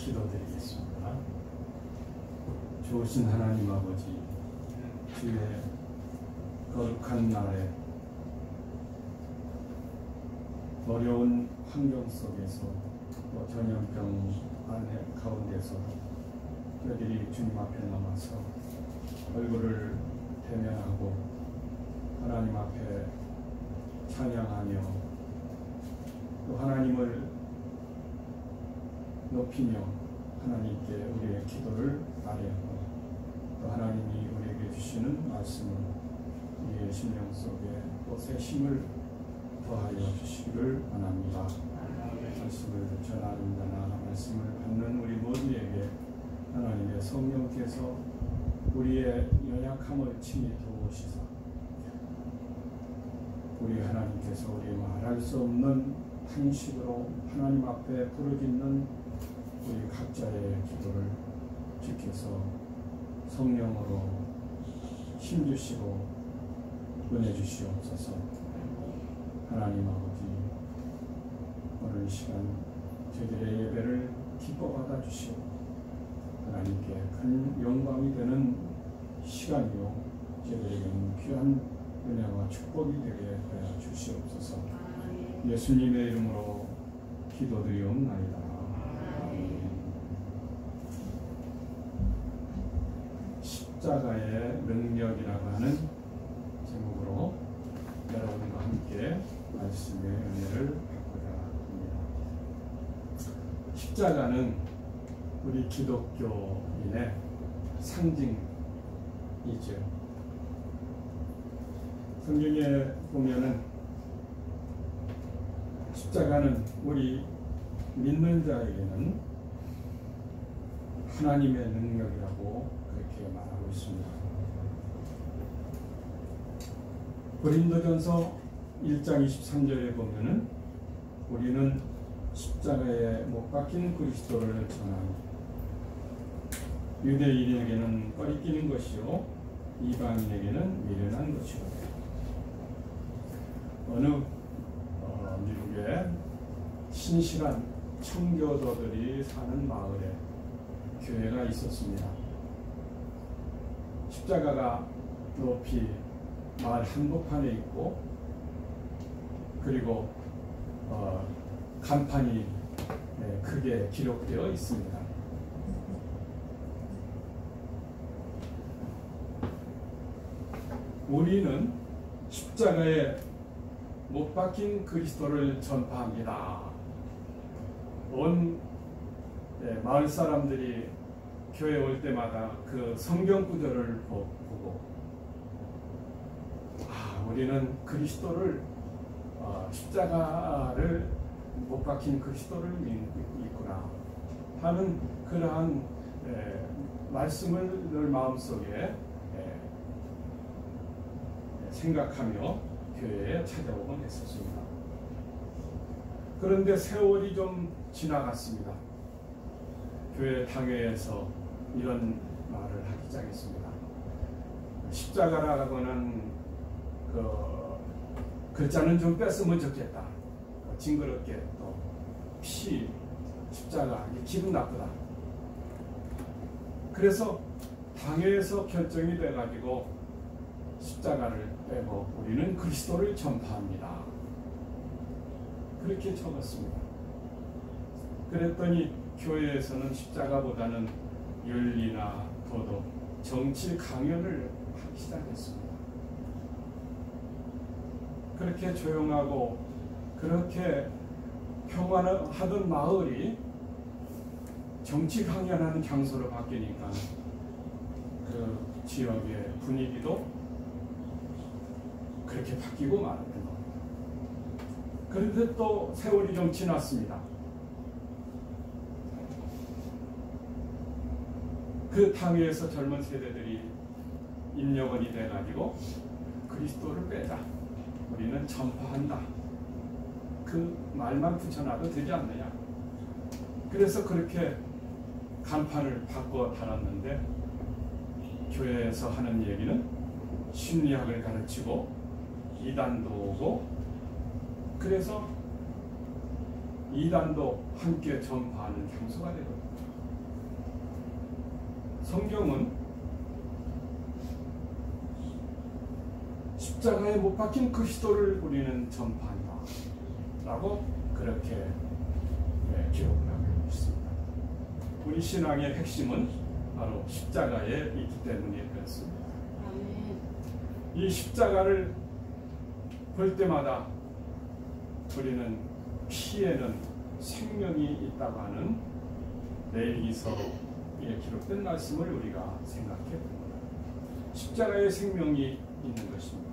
기도드리겠습니다. 좋으신 하나님 아버지, 주의 거룩한 날에 어려운 환경 속에서 전염병 가운데서 저희들이 주님 앞에 남아서 얼굴을 대면하고 하나님 앞에 찬양하며 또 하나님을 높이며 하나님께 우리의 기도를 아뢰고 또 하나님이 우리에게 주시는 말씀을 우리의 심령 속에 또 새 힘을 더하여 주시기를 원합니다. 말씀을 전하는 자나 말씀을 받는 우리 모두에게 하나님의 성령께서 우리의 연약함을 친히 도우시사 우리 하나님께서 우리 말할 수 없는 탄식으로 하나님 앞에 부르짖는 우리 각자의 기도를 지켜서 성령으로 힘주시고 은혜 주시옵소서. 하나님 아버지, 오늘 시간 저희들의 예배를 기뻐 받아주시오. 하나님께 큰 영광이 되는 시간이요 저희들에게는 귀한 은혜와 축복이 되게 하여 주시옵소서. 예수님의 이름으로 기도드리옵나이다. 아멘. 십자가의 능력이라고 하는 제목으로 여러분과 함께 말씀의 은혜를 받고자 합니다. 십자가는 우리 기독교인의 상징이죠. 성경에 보면은 십자가는 우리 믿는 자에게는 하나님의 능력이라고 그렇게 말하고 있습니다. 고린도전서 1장 23절에 보면은 우리는 십자가에 못 박힌 그리스도를 전하니 유대인에게는 꺼리끼는 것이요 이방인에게는 미련한 것이요. 어느 미국의 신실한 청교도들이 사는 마을에 교회가 있었습니다. 십자가가 높이 마을 한복판에 있고 그리고 간판이 크게 기록되어 있습니다. 우리는 십자가에 못 박힌 그리스도를 전파합니다. 온 마을 사람들이 교회 올 때마다 그 성경 구절을 보고 우리는 그리스도를 십자가를 못 박힌 그리스도를 믿구나 하는 그러한 말씀을 늘 마음속에 생각하며 교회에 찾아오곤 했었습니다. 그런데 세월이 좀 지나갔습니다. 교회 당회에서 이런 말을 하기 시작했습니다. 십자가라고 하는 글자는 좀 뺐으면 좋겠다. 징그럽게 또 피, 십자가, 기분 나쁘다. 그래서 당회에서 결정이 돼가지고 십자가를 빼고 우리는 그리스도를 전파합니다. 그렇게 적었습니다. 그랬더니 교회에서는 십자가보다는 윤리나 도덕, 정치 강연을 하기 시작했습니다. 그렇게 조용하고 그렇게 평화하던 마을이 정치 강연하는 장소로 바뀌니까 그 지역의 분위기도 그렇게 바뀌고 말았던 겁니다. 그런데 또 세월이 좀 지났습니다. 그 당회에서 젊은 세대들이 인력원이 돼가지고 그리스도를 빼자. 우리는 전파한다. 그 말만 붙여놔도 되지 않느냐. 그래서 그렇게 간판을 바꿔 달았는데 교회에서 하는 얘기는 심리학을 가르치고 이단도 오고 그래서 이단도 함께 전파하는 장소가 되거든요. 성경은 십자가에 못 박힌 그리스도를 우리는 전파한다 라고 그렇게 기록을 하고 있습니다. 우리 신앙의 핵심은 바로 십자가에 있기 때문에 그렇습니다. 이 십자가를 볼 때마다 우리는 피에는 생명이 있다고 하는 레위기서에 기록된 말씀을 우리가 생각해 봅니다. 십자가에 생명이 있는 것입니다.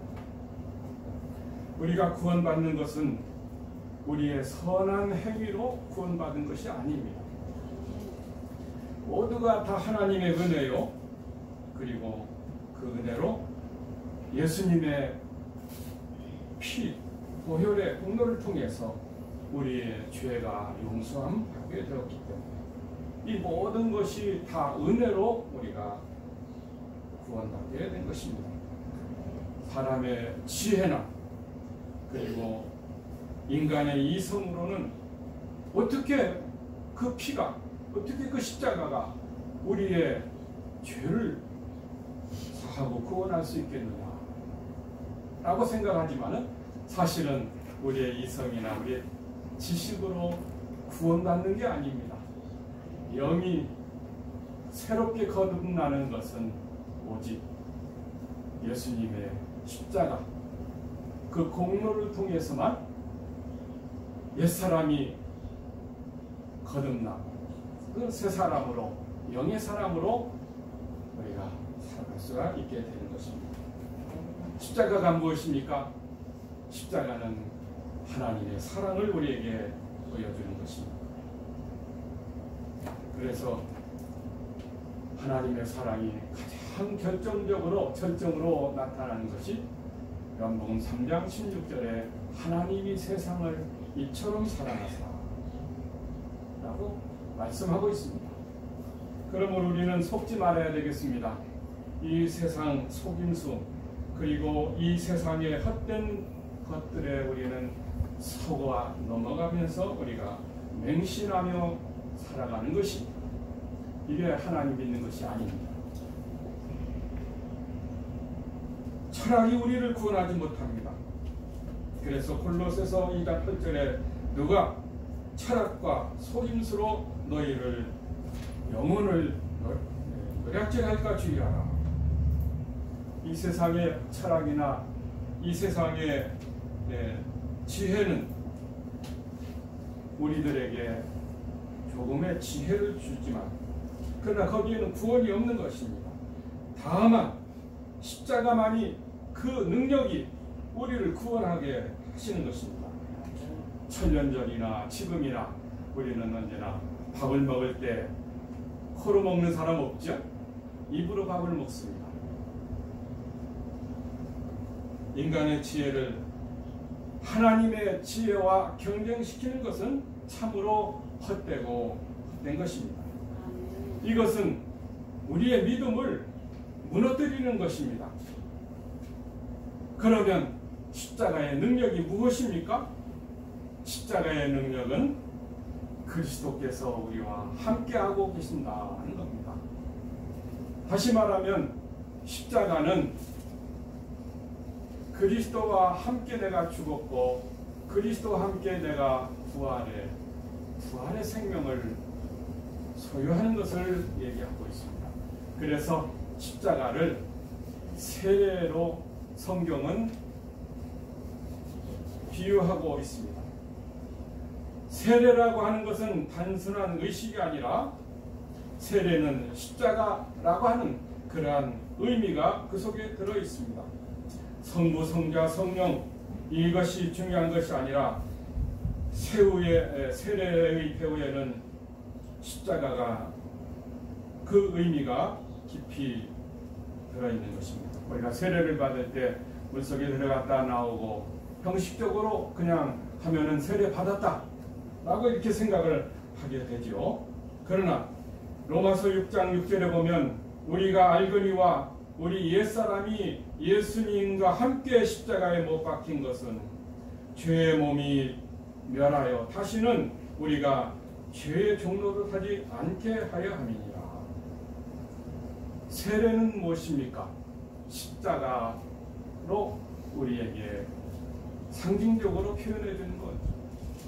우리가 구원받는 것은 우리의 선한 행위로 구원받은 것이 아닙니다. 모두가 다 하나님의 은혜요. 그리고 그 은혜로 예수님의 피, 보혈의 공로를 통해서 우리의 죄가 용서함하게 되었기 때문에 이 모든 것이 다 은혜로 우리가 구원받게 된 것입니다. 사람의 지혜나 그리고 인간의 이성으로는 어떻게 그 피가, 어떻게 그 십자가가 우리의 죄를 사하고 구원할 수 있겠느냐 라고 생각하지만은 사실은 우리의 이성이나 우리의 지식으로 구원받는 게 아닙니다. 영이 새롭게 거듭나는 것은 오직 예수님의 십자가 그 공로를 통해서만 옛사람이 거듭나고 그 새 사람으로 영의 사람으로 우리가 살아갈 수가 있게 되는 것입니다. 십자가가 무엇입니까? 십자가는 하나님의 사랑을 우리에게 보여주는 것입니다. 그래서 하나님의 사랑이 가장 절정으로 나타나는 것이 요한복음 3장 16절에 하나님이 세상을 이처럼 사랑하사 라고 말씀하고 있습니다. 그러므로 우리는 속지 말아야 되겠습니다. 이 세상 속임수 그리고 이 세상의 헛된 것들에 우리는 속아 넘어가면서 우리가 맹신하며 살아가는 것이 이게 하나님 믿는 것이 아닙니다. 철학이 우리를 구원하지 못합니다. 그래서 골로새서 2장 8절에 누가 철학과 속임수로 너희를 영혼을 노략질할까 주의하라. 이 세상의 철학이나 이 세상의 지혜는 우리들에게 조금의 지혜를 주지만 그러나 거기에는 구원이 없는 것입니다. 다만 십자가만이 그 능력이 우리를 구원하게 하시는 것입니다. 천년전이나 지금이나 우리는 언제나 밥을 먹을 때 코로 먹는 사람 없죠? 입으로 밥을 먹습니다. 인간의 지혜를 하나님의 지혜와 경쟁시키는 것은 참으로 헛되고 헛된 것입니다. 이것은 우리의 믿음을 무너뜨리는 것입니다. 그러면 십자가의 능력이 무엇입니까? 십자가의 능력은 그리스도께서 우리와 함께하고 계신다는 겁니다. 다시 말하면 십자가는 그리스도와 함께 내가 죽었고 그리스도와 함께 내가 부활의 생명을 소유하는 것을 얘기하고 있습니다. 그래서 십자가를 세례로 성경은 비유하고 있습니다. 세례라고 하는 것은 단순한 의식이 아니라 세례는 십자가라고 하는 그러한 의미가 그 속에 들어 있습니다. 성부, 성자, 성령 이것이 중요한 것이 아니라 세례의 배후에는 십자가가 그 의미가 깊이 들어있는 것입니다. 우리가 세례를 받을 때 물속에 들어갔다 나오고 형식적으로 그냥 하면은 세례 받았다 라고 이렇게 생각을 하게 되죠. 그러나 로마서 6장 6절에 보면 우리가 알거니와 우리 옛사람이 예수님과 함께 십자가에 못 박힌 것은 죄의 몸이 멸하여 다시는 우리가 죄의 종로를 하지 않게 하여 함이니라. 세례는 무엇입니까? 십자가로 우리에게 상징적으로 표현해 주는 것.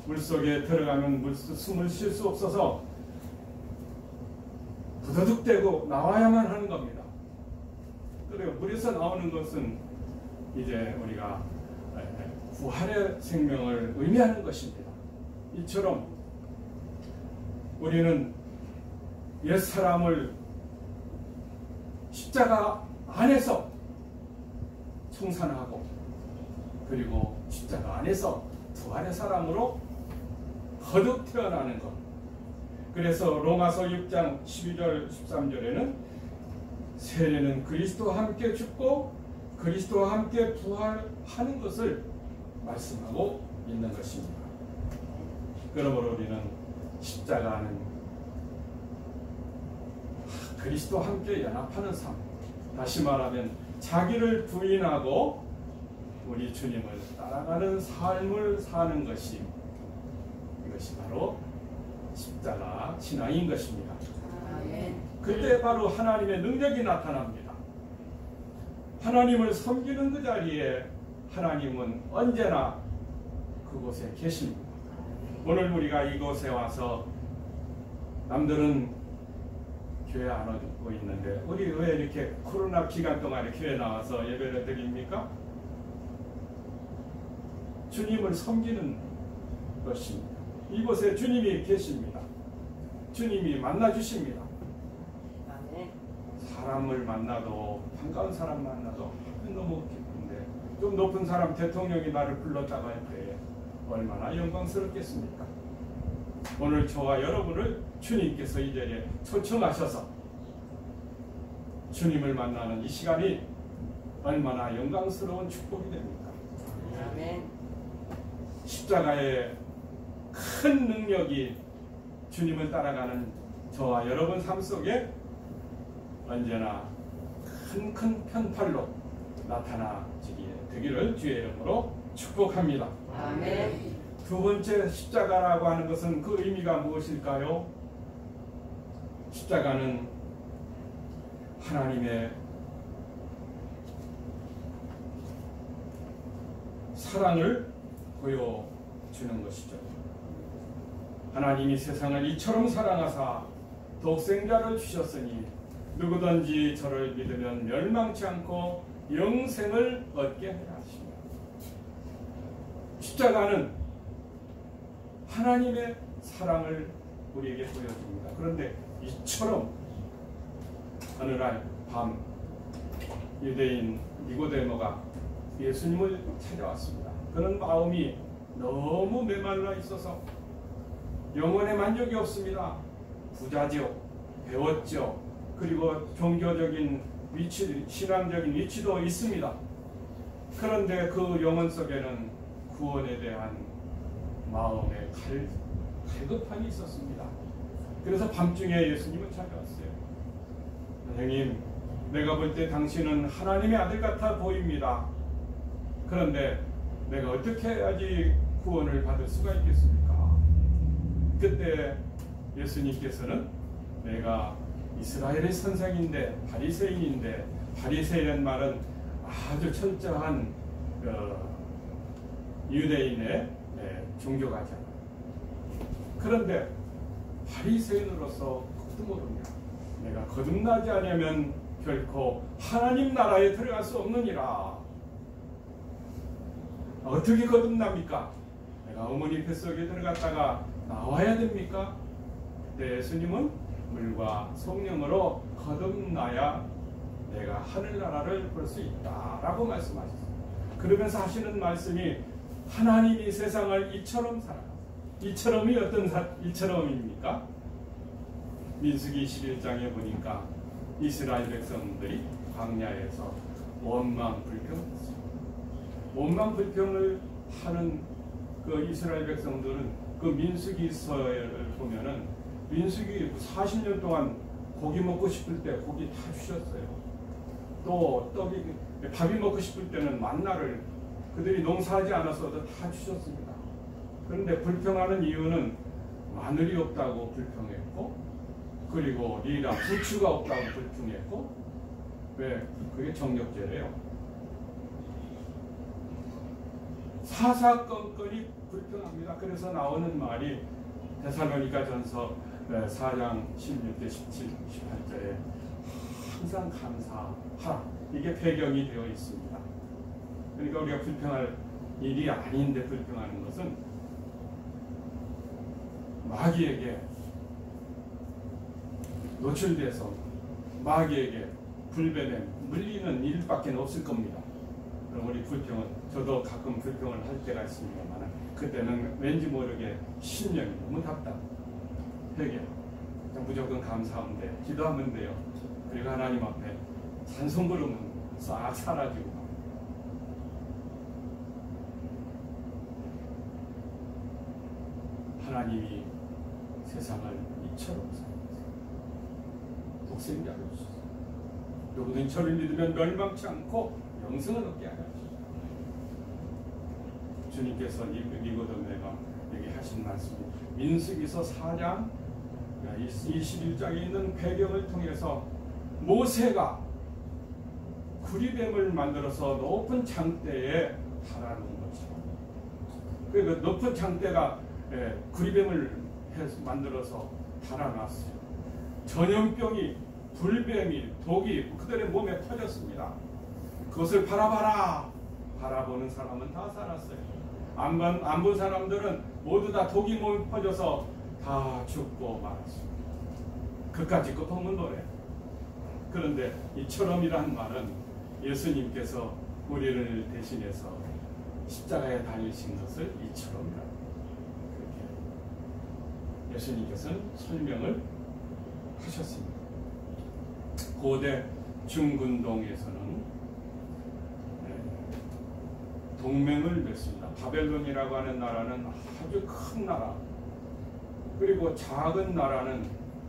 물속에 들어가면 숨을 쉴 수 없어서 부더득대고 나와야만 하는 겁니다. 그리고 물에서 나오는 것은 이제 우리가 부활의 생명을 의미하는 것입니다. 이처럼 우리는 옛사람을 십자가 안에서 청산하고 그리고 십자가 안에서 부활의 사람으로 거듭 태어나는 것. 그래서 로마서 6장 12절 13절에는 세례는 그리스도와 함께 죽고 그리스도와 함께 부활하는 것을 말씀하고 있는 것입니다. 그러므로 우리는 십자가는 그리스도와 함께 연합하는 삶, 다시 말하면 자기를 부인하고 우리 주님을 따라가는 삶을 사는 것이, 이것이 바로 십자가 신앙인 것입니다. 그때 바로 하나님의 능력이 나타납니다. 하나님을 섬기는 그 자리에 하나님은 언제나 그곳에 계십니다. 오늘 우리가 이곳에 와서 남들은 교회 안 오고 있는데 우리 왜 이렇게 코로나 기간 동안에 교회 나와서 예배를 드립니까? 주님을 섬기는 것입니다. 이곳에 주님이 계십니다. 주님이 만나 주십니다. 사람을 만나도, 반가운 사람 만나도 너무 기쁜데, 좀 높은 사람, 대통령이 나를 불렀다고 할 때 얼마나 영광스럽겠습니까? 오늘 저와 여러분을 주님께서 이 자리에 초청하셔서 주님을 만나는 이 시간이 얼마나 영광스러운 축복이 됩니까? 아멘. 십자가의 큰 능력이 주님을 따라가는 저와 여러분 삶 속에 언제나 큰 편팔로 나타나지게 되기를 주의 이름으로 축복합니다. 아멘. 두 번째 십자가라고 하는 것은 그 의미가 무엇일까요? 십자가는 하나님의 사랑을 보여주는 것이죠. 하나님이 세상을 이처럼 사랑하사 독생자를 주셨으니 누구든지 저를 믿으면 멸망치 않고 영생을 얻게 하라 하십니다. 십자가는 하나님의 사랑을 우리에게 보여줍니다. 그런데 이처럼 어느 날 밤 유대인 니고데모가 예수님을 찾아왔습니다. 그는 마음이 너무 메말라 있어서 영혼의 만족이 없습니다. 부자죠, 배웠죠, 그리고 종교적인 위치, 신앙적인 위치도 있습니다. 그런데 그 영혼 속에는 구원에 대한 마음의 갈급함이 있었습니다. 그래서 밤중에 예수님을 찾아왔어요. 선생님, 내가 볼 때 당신은 하나님의 아들 같아 보입니다. 그런데 내가 어떻게 해야지 구원을 받을 수가 있겠습니까? 그때 예수님께서는 내가 이스라엘의 선생인데, 바리새인인데, 바리새인이라는 말은 아주 철저한 유대인의 종교가잖아요. 그런데 바리새인으로서 그것도 모릅니다. 내가 거듭나지 않으면 결코 하나님 나라에 들어갈 수 없느니라. 어떻게 거듭납니까? 내가 어머니 뱃속에 들어갔다가 나와야 됩니까? 그때 예수님은 물과 성령으로 거듭나야 내가 하늘나라를 볼 수 있다라고 말씀하셨습니다. 그러면서 하시는 말씀이 하나님이 세상을 이처럼 사랑하사. 이처럼이 어떤 이처럼입니까? 민수기 21장에 보니까 이스라엘 백성들이 광야에서 원망불평했습니다. 원망불평을 하는 그 이스라엘 백성들은 그 민수기서를 보면은 민수기 40년 동안 고기 먹고 싶을 때 고기 다 주셨어요. 또 밥이 먹고 싶을 때는 만나를 그들이 농사하지 않아서도 다 주셨습니다. 그런데 불평하는 이유는 마늘이 없다고 불평했고, 그리고 리라 부추가 없다고 불평했고, 왜? 그게 정력제래요. 사사건건이 불평합니다. 그래서 나오는 말이 데살로니가전서 4장 16대 17, 18절에 항상 감사하라. 이게 배경이 되어 있습니다. 그러니까 우리가 불평할 일이 아닌데 불평하는 것은 마귀에게 노출돼서 마귀에게 불변에 물리는 일밖에 없을 겁니다. 그럼 우리 불평은, 저도 가끔 불평을 할 때가 있습니다만 그때는 왠지 모르게 심령이 너무 답답. 회개. 무조건 감사하면 돼. 기도하면 돼요. 그리고 하나님 앞에 찬송 부르면 싹 사라지고. 하나님이 세상을 이처럼 사랑하셨어요. 독생자를 주셨어요. 누구든 저를 믿으면 멸망치 않고 영생을 얻게 하라. 주님께서 니고데모가 여기 하신 말씀이 민수기서 4장 21장에 있는 배경을 통해서 모세가 구리뱀을 만들어서 높은 장대에 달아놓은 것처럼, 그 높은 장대가 구리뱀을 만들어서 달아놨어요. 전염병이, 불뱀이, 독이 그들의 몸에 퍼졌습니다. 그것을 바라봐라. 바라보는 사람은 다 살았어요. 안 본 사람들은 모두 다 독이 몸에 퍼져서 다 죽고 말았어요. 그까짓 거 보면 노래. 그런데 이처럼이란 말은 예수님께서 우리를 대신해서 십자가에 달리신 것을 이처럼이라. 그렇게 예수님께서는 설명을 하셨습니다. 고대 중근동에서는 동맹을 맺습니다. 바벨론이라고 하는 나라는 아주 큰 나라, 그리고 작은 나라는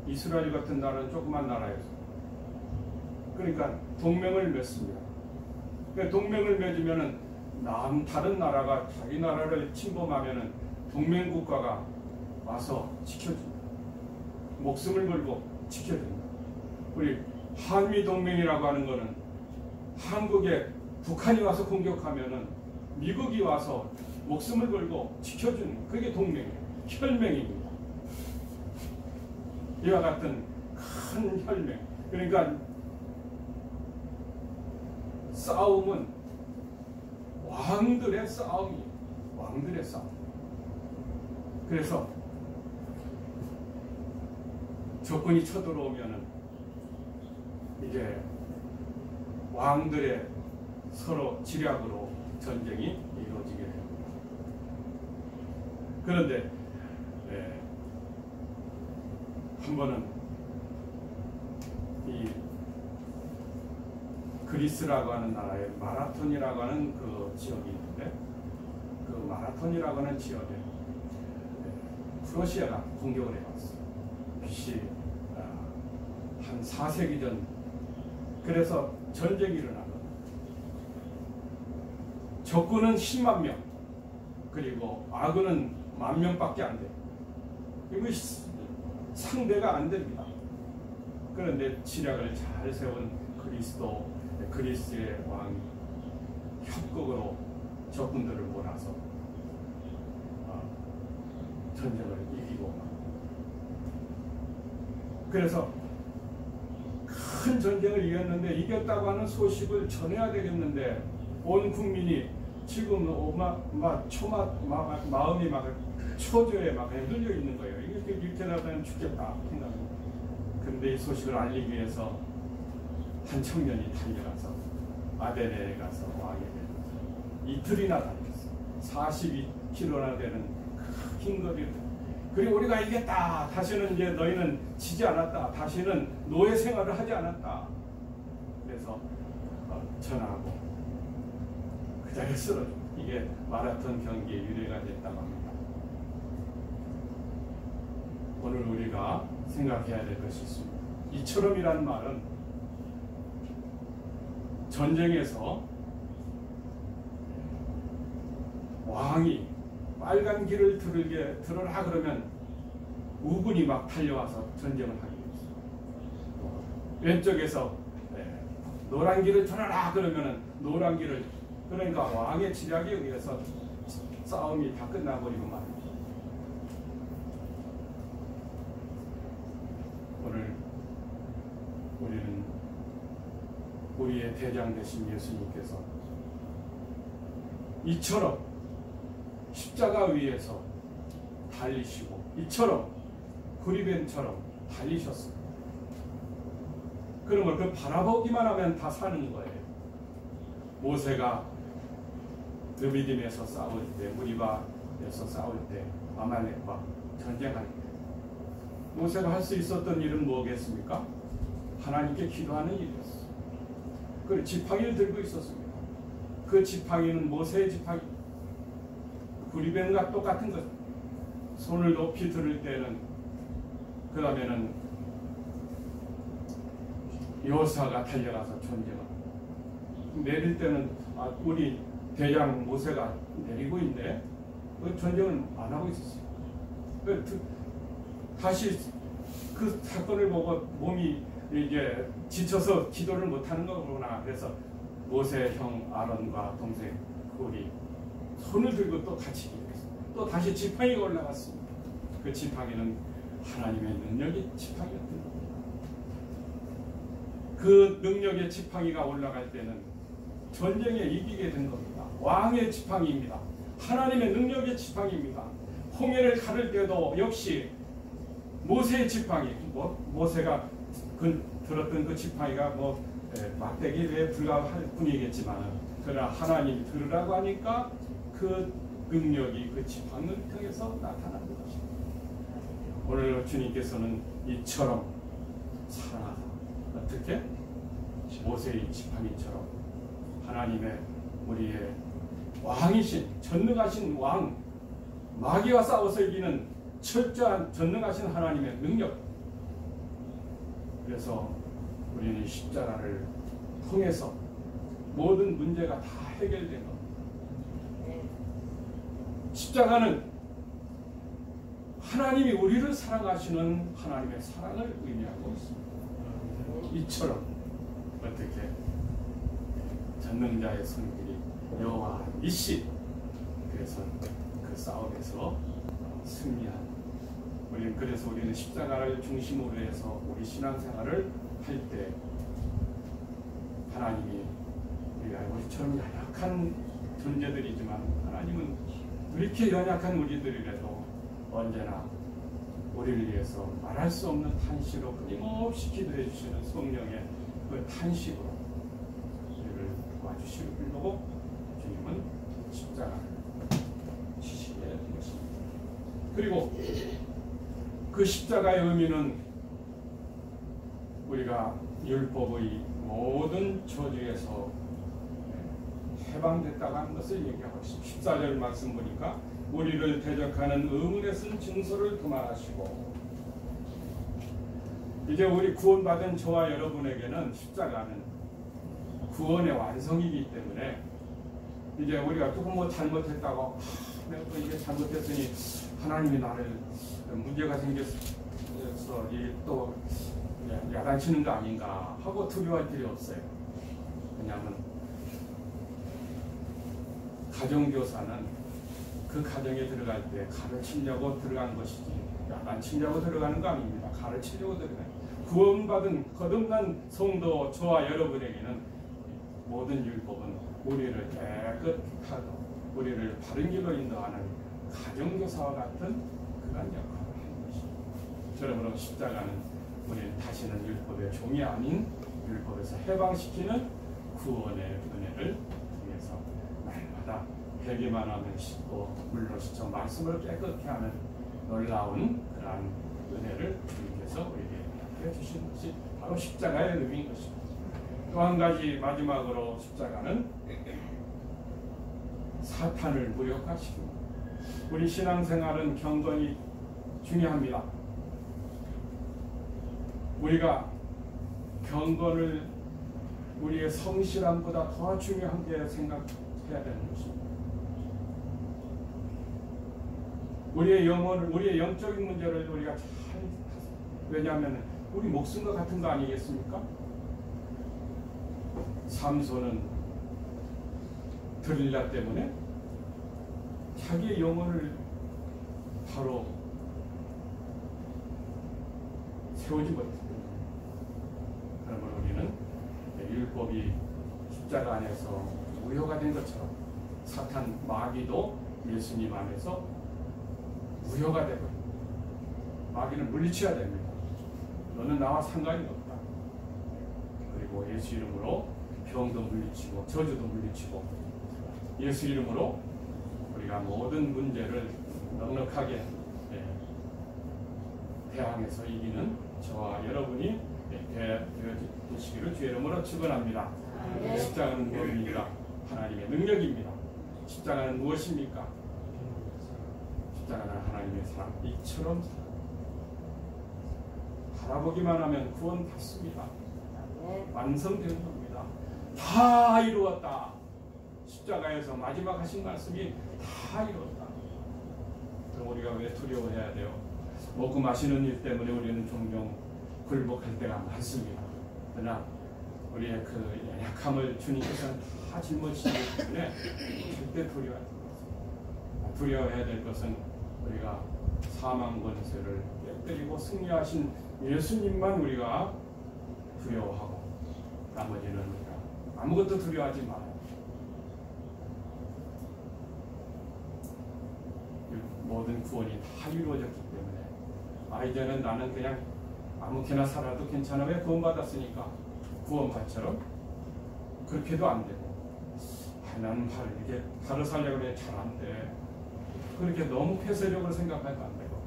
이스라엘 같은 나라는 조그만 나라였어요. 그러니까 동맹을 맺습니다. 그러니까 동맹을 맺으면은 다른 나라가 자기 나라를 침범하면은 동맹국가가 와서 지켜줍니다. 목숨을 걸고 지켜줍니다. 우리 한미동맹이라고 하는 거는 한국에 북한이 와서 공격하면은 미국이 와서 목숨을 걸고 지켜주는, 그게 동맹이에요. 혈맹입니다. 이와 같은 큰 혈맹. 그러니까 싸움은 왕들의 싸움이에요. 왕들의 싸움. 그래서 적군이 쳐들어오면은 이제 왕들의 서로 지략으로 전쟁이 이루어지게 됩니다. 그런데 한 번은 이 그리스라고 하는 나라에 마라톤이라고 하는 그 지역이 있는데, 그 마라톤이라고 하는 지역에 프로시아가 공격을 해왔어요. BC 한 4세기 전. 그래서 전쟁이 일어나거든요. 적군은 10만 명, 그리고 아군은 10,000명밖에 안 돼요. 이거 상대가 안 됩니다. 그런데 지략을 잘 세운 그리스의 왕이 협곡으로 적군들을 몰아서 전쟁을 이기고, 그래서 큰 전쟁을 이겼는데, 이겼다고 하는 소식을 전해야 되겠는데 온 국민이 지금 마음이 막 초조에 막 흔들려 있는 거예요. 이렇게 나가면 죽겠다 생각하고. 그런데 이 소식을 알리기 위해서 한 청년이 달려가서 아데네에 가서 왕에게 이틀이나 달렸어. 42km나 되는 긴 거리를. 그리고 우리가 이겼다. 다시는 이제 너희는 지지 않았다. 다시는 노예 생활을 하지 않았다. 그래서 전하고 그 자리에 쓰러져. 이게 마라톤 경기의 유래가 됐다고 합니다. 오늘 우리가 생각해야 될 것이 있습니다. 이처럼이란 말은 전쟁에서 왕이 빨간 길을 들으라 그러면 우군이 막 달려와서 전쟁을 하게 됐어요. 왼쪽에서 노란 길을 들어라 그러면은 노란 길을, 그러니까 왕의 지략에 의해서 싸움이 다 끝나버리고 말입니다. 오늘 우리는 우리의 대장 되신 예수님께서 이처럼 십자가 위에서 달리시고 이처럼 구리뱀처럼 달리셨습니다. 그런 걸 그 바라보기만 하면 다 사는 거예요. 모세가 르비딤에서 싸울 때, 무리바에서 싸울 때, 아말렉과 전쟁할 때 모세가 할 수 있었던 일은 뭐겠습니까? 하나님께 기도하는 일이었어요. 그리고 지팡이를 들고 있었습니다. 그 지팡이는 모세의 지팡이, 구리뱀과 똑같은 것. 손을 높이 들을 때는, 그 다음에는 여호사가 달려가서 전쟁을 내릴 때는 우리 대장 모세가 내리고 있는데 그 전쟁을 안 하고 있었어요. 다시 그 사건을 보고 몸이 이제 지쳐서 기도를 못하는 거구나. 그래서 모세 형 아론과 동생 홀이 손을 들고 또 같이 기도했어요. 또 다시 지팡이가 올라갔습니다. 그 지팡이는 하나님의 능력의 지팡이였던 겁니다. 그 능력의 지팡이가 올라갈 때는 전쟁에 이기게 된 겁니다. 왕의 지팡이입니다. 하나님의 능력의 지팡이입니다. 홍해를 가를 때도 역시 모세의 지팡이, 모세가 들었던 그 지팡이가 막대기에 불과할 뿐이겠지만, 그러나 하나님이 들으라고 하니까 그 능력이 그 지팡이를 통해서 나타나는 것입니다. 오늘 주님께서는 이처럼 살아나서 어떻게? 모세의 지팡이처럼 하나님의 우리의 왕이신 전능하신 왕, 마귀와 싸워서 이기는 철저한 전능하신 하나님의 능력. 그래서 우리는 십자가를 통해서 모든 문제가 다 해결된 겁니다. 십자가는 하나님이 우리를 사랑하시는 하나님의 사랑을 의미하고 있습니다. 이처럼 어떻게 전능자의 손길이 여호와 이시, 그래서 그 싸움에서 승리한, 그래서 우리는 십자가를 중심으로 해서 우리 신앙생활을 할 때 하나님이 우리가 우리처럼 연약한 존재들이지만 하나님은 이렇게 연약한 우리들이라도 언제나 우리를 위해서 말할 수 없는 탄식으로 끊임없이 기도해 주시는 성령의 그 탄식으로 우리를 도와주시려고 주님은 십자가를 지시게 된 것입니다. 그리고 그 십자가의 의미는 우리가 율법의 모든 저주에서 해방됐다고 하는 것을 얘기하고 있습니다. 14절 말씀 보니까 우리를 대적하는 의문에 쓴 증서를 그만하시고, 이제 우리 구원받은 저와 여러분에게는 십자가는 구원의 완성이기 때문에 이제 우리가 조금 뭐 잘못했다고 내가 또 이게 잘못했으니 하나님이 나를 문제가 생겨서 또 야단치는 거 아닌가 하고 두려워할 필요 없어요. 왜냐하면 가정교사는 그 가정에 들어갈 때 가르치려고 들어가는 것이지 야단치려고 들어가는 거 아닙니다. 가르치려고 들어가는, 구원받은 거듭난 성도 저와 여러분에게는 모든 율법은 우리를 깨끗하고 우리를 바른 길로 인도하는 가정교사와 같은 그런 역할을 하는 것입니다. 그러므로 십자가는 우리는 다시는 율법의 종이 아닌 율법에서 해방시키는 구원의 은혜를 통해서 날마다 배기만 하면 씻고 물로 씻어 말씀을 깨끗게 하는 놀라운 그러한 은혜를 주님께서 우리에게 베풀어 주신 것이 바로 십자가의 의미인 것입니다. 또 한 가지 마지막으로 십자가는 사탄을 무력화시킵니다. 우리 신앙생활은 경건이 중요합니다. 우리가 경건을 우리의 성실함보다 더 중요하게 생각해야 되는 것입니다. 우리의 영혼을, 우리의 영적인 문제를 우리가 잘, 왜냐하면 우리 목숨과 같은 거 아니겠습니까? 삼손은 들릴라 때문에 자기의 영혼을 바로 세우지 못했습니다. 그러면 우리는 율법이 십자가 안에서 무효가 된 것처럼 사탄 마귀도 예수님 안에서 무효가 되고 마귀는 물리쳐야 됩니다. 너는 나와 상관이 없다. 그리고 예수 이름으로 병도 물리치고 저주도 물리치고 예수 이름으로 우리가 모든 문제를 넉넉하게 대항해서 이기는 저와 여러분이 되시기를 주의 이름으로 축원합니다. 십자가는 무엇입니까? 하나님의 능력입니다. 십자가는 무엇입니까? 십자가는 하나님의 사랑. 이처럼 바라보기만 하면 구원 받습니다. 완성되는 겁니다. 다 이루었다. 십자가에서 마지막 하신 말씀이 다 이루었다. 그럼 우리가 왜 두려워해야 돼요? 먹고 마시는 일 때문에 우리는 종종 굴복할 때가 많습니다. 그러나 우리의 그 약함을 주님께서는 다 짊어지시기 때문에 절대 두려워해야 될 것은 우리가 사망 권세를 깨뜨리고 승리하신 예수님만 우리가 두려워하고 나머지는 우리가 아무것도 두려워하지 말아요. 모든 구원이 다 이루어졌기 때문에 이제는 나는 그냥 아무렇게나 살아도 괜찮아. 왜 구원받았으니까 구원받처럼 그렇게도 안 되고 나는 이렇게 바로 살려고 해 잘 안 돼. 그렇게 너무 폐쇄적으로 생각하면 안 되고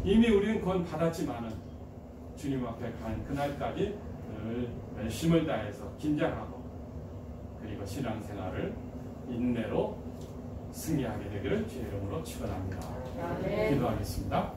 이미 우리는 구원 받았지만은 주님 앞에 간 그날까지 늘 열심을 다해서 긴장하고 그리고 신앙생활을 인내로 승리하게 되기를 주의 이름으로 축원합니다. 기도하겠습니다.